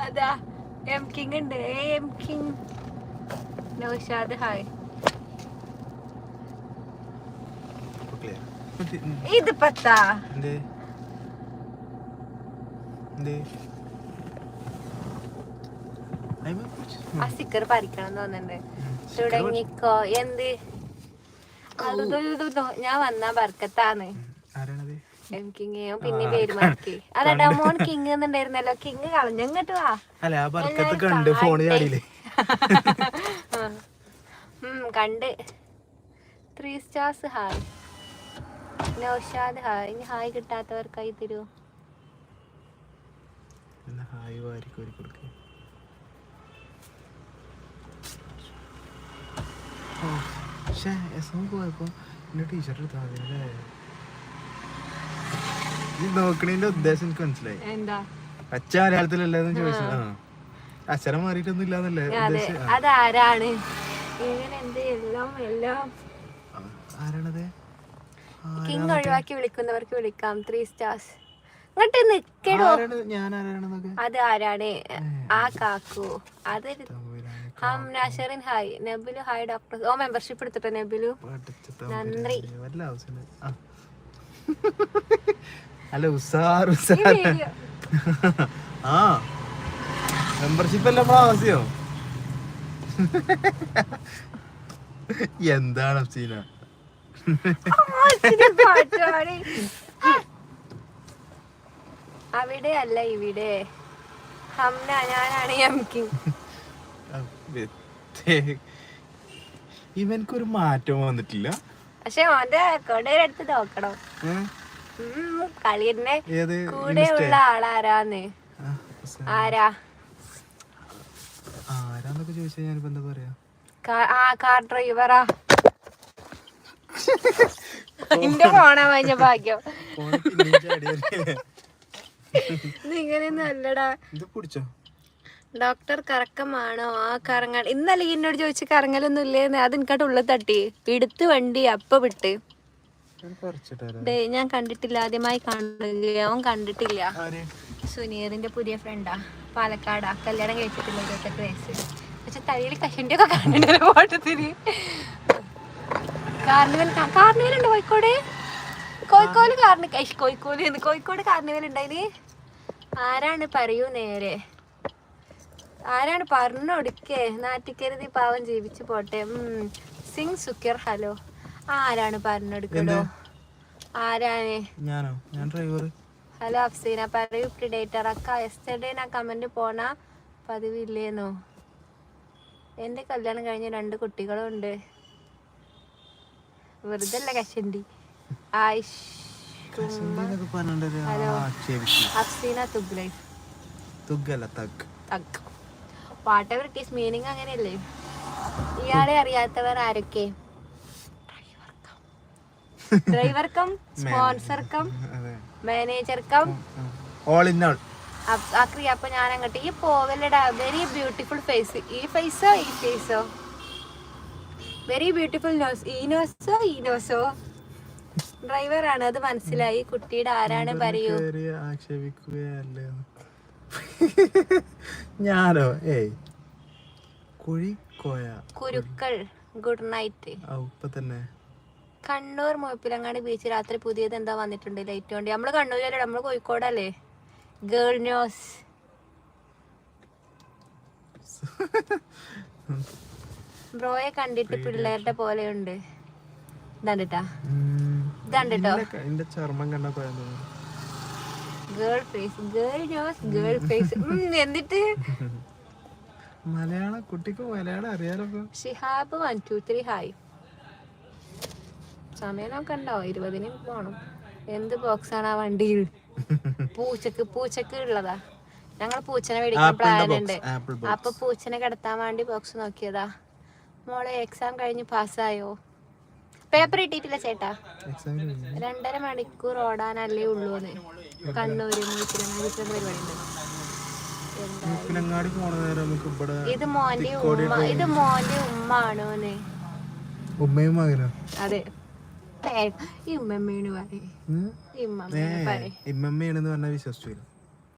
അതാ M king ഉണ്ട്. M king Naushad hi. ഇത് പത്താ ആ സ്റ്റിക്കർ പറിക്കണം തോന്നുന്നുണ്ട്. തുടങ്ങിക്കോ എന്ത് ഞാൻ വന്നാ ബർക്കത്താന്ന്. എം കിങ് പിന്നെ പേര് മാറ്റി. അതാ ഡമോൺ കിങ് എന്നുണ്ടായിരുന്നല്ലോ. കിങ് കളഞ്ഞു. ഇങ്ങോട്ട് വാ. കണ്ട് 3 സ്റ്റാർസ് ഹായ്. നൗഷാദ് ഹായ്. ഇനി ഹായ് കിട്ടാത്തവർക്കായി തരൂ. പോയപ്പോ ടീഷർട്ട് എടുത്താൽ നോക്കണേന്റെ ഉദ്ദേശം എനിക്ക് മനസ്സിലായി. എന്താ അച്ഛ മലയാളത്തിലല്ലെന്ന് ചോദിച്ചത്. അക്ഷരം മാറിയിട്ടൊന്നും ഇല്ലാന്നല്ലേ ഉദ്ദേശം. അതാരാണ് ഇങ്ങനെ എന്ത് എല്ലാം ആരാണത്? കിങ് ഒഴിവാക്കി വിളിക്കുന്നവർക്ക് വിളിക്കാം. 3 സ്റ്റാർസ്. ഇങ്ങോട്ട് നിക്കടോ. അത് ആരാണ്? ആ കാക്കു. അതൊരു Nashrin hi. Nabil hi doctor. ഓ മെമ്പർഷിപ്പ് എടുത്തിട്ടോ നബിലു. നന്ദി. അല്ല ഉസാർ ആ മെമ്പർഷിപ്പ് അല്ല ആവശ്യോ. എന്താണ് അഫ്സീന? അവിടെ അല്ല ഇവിടെ. ഹംന ഞാനാണ് എം കിങ്. ഇവൻക്കൊരു മാറ്റം വന്നിട്ടില്ല. പക്ഷെ ഓന്റെ കൊടേ എടുത്ത് നോക്കണം. കളിയുടെ കൂടെ ഉള്ള ആളാരാന്ന്. ആരാന്നൊക്കെ ചോദിച്ചാ ഞാനിപ്പോ എന്താ പറയാ? കാർ ഡ്രൈവറാ. എന്റെ ഫോണാ വാങ്ങിയ ഭാഗ്യം. ഇങ്ങനെയൊന്നും അല്ലടാ. ഡോക്ടർ കറക്കമാണോ? ആ കറങ്ങാൻ ഇന്നലെ എന്നോട് ചോദിച്ചു കറങ്ങലൊന്നും ഇല്ലേന്ന്. അത് എനിക്കാട്ട് ഉള്ളിൽ തട്ടി എടുത്ത് വണ്ടി അപ്പ വിട്ട്. ഞാൻ കണ്ടിട്ടില്ല, ആദ്യമായി കാണുന്നില്ല. അവൻ കണ്ടിട്ടില്ല. സുനീറിന്റെ പുതിയ ഫ്രണ്ടാ, പാലക്കാടാ. കല്യാണം കഴിച്ചിട്ടില്ല, 28 വയസ്സ്. പക്ഷെ തലയിൽ കഷണ്ടി ഒക്കെ കാണുന്നുണ്ട് ഫോട്ടത്തിന്. കാർണിവൽ ഉണ്ട് കോഴിക്കോട്. കോഴിക്കോട് കാർണിവൽ ഉണ്ടായിന്. ആരാണ് പറയൂ നേരെ. ആരാണ് പറഞ്ഞൊടുക്കേ. നാട്ടിക്കരുതി പാവം ജീവിച്ചു പോട്ടെ. സിംഗ് സുക്കിർ ഹലോ. ആരാണ് പറഞ്ഞെടുക്കണോ? ആരാണ്? ഹലോ അഫ്സീന പറയൂ. പ്രിഡേറ്റർ അക്ക യെസ്റ്റർഡേ ഞാൻ കമന്റ് പോണ പതിവില്ലേന്നോ? എന്റെ കല്യാണം കഴിഞ്ഞ 2 കുട്ടികളും ഉണ്ട്. വെറുതെ അല്ല കഷണ്ടി. Ayish hello Afseena whatever it is meaning അങ്ങനെയല്ലേ. ഇയാളെ അറിയാത്തവർ ആരൊക്കെ? Driver cum, sponsor cum, manager cum, all in all. അപ്പൊ ഞാൻ അങ്ങോട്ട് ഈ പോവല്ലടാ. Very beautiful face. ഈ ഫേസോ ഈ ഫേസോ? Very beautiful nose. ഈ നോസോ ഈ നോസോ? ഡ്രൈവർ ആണ്, അത് മനസ്സിലായി. കുട്ടിയുടെ ആരാണ് പറയൂ. ഞാനോ? കുരുക്കൾ ഗുഡ് നൈറ്റ്. തന്നെ കണ്ണൂർ മുഴപ്പിലങ്ങാടി ബീച്ച് രാത്രി പുതിയത് എന്താ വന്നിട്ടുണ്ട് ലൈറ്റ് കൊണ്ട്. നമ്മള് കണ്ണൂരല്ലേ, നമ്മള് കോഴിക്കോടല്ലേ. Girl news. ബ്രോയെ കണ്ടിട്ട് പിള്ളേരുടെ പോലെയുണ്ട്. ഇതാണ്ടിട്ടോ. Girl face, girl news, girl face. എന്നിട്ട് മലയാളം കുട്ടിക്ക് മലയാളം അറിയാലോ. ഷിഹാബ് 1 2 3 ഹായ്. സമയം നോക്കണ്ടോ? 20-ന് പോണം. എന്ത് ബോക്സാണ് ആ വണ്ടിയിൽ? പൂച്ചക്ക് ഉള്ളതാ. ഞങ്ങൾ പൂച്ചനെ മേടിക്കാൻ പ്ലാൻ ഉണ്ട്. അപ്പൊ പൂച്ചനെ കിടത്താൻ വേണ്ടി ബോക്സ് നോക്കിയതാ. മോളെ എക്സാം കഴിഞ്ഞ് പാസ്സായോ? പേപ്പർ കിട്ടിയിട്ടില്ല ചേട്ടാ. 2.5 മണിക്കൂർ ഓടാനല്ലേ ഉള്ളൂന്ന്. കണ്ണൂര് പരിപാടി ഉണ്ട്. ഇത് മോന്റെ ഉമ്മ ആണോന്ന്? അതെ. ഈ ഉമ്മമ്മേന്ന് പറയും. ഇമ്മമ്മയാണെന്ന് പറഞ്ഞാൽ വിശ്വസിച്ചു.